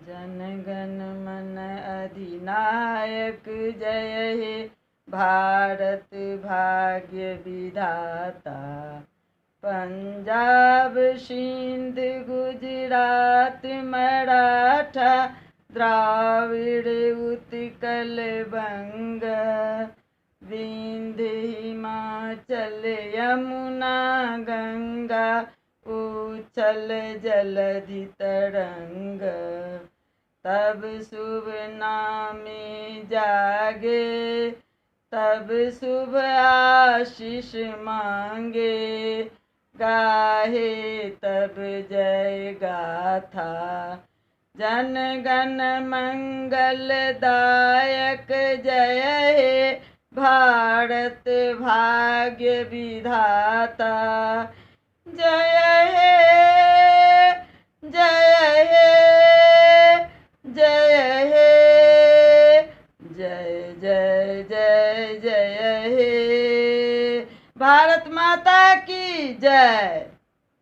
जनगण मन अधिनायक जय हे भारत भाग्य विधाता। पंजाब सिंध गुजरात मराठा द्राविड़ उत्कल बंग विंध्य हिमाचल यमुना गंगा उछल जलधि तरंग। तब शुभ नामे जागे तब शुभ आशीष मांगे गाहे तब जय गाथा। जन गण मंगल दायक जय हे भारत भाग्य विधाता। जय हे जय हे जय हे जय जय जय जय हे। भारत माता की जय।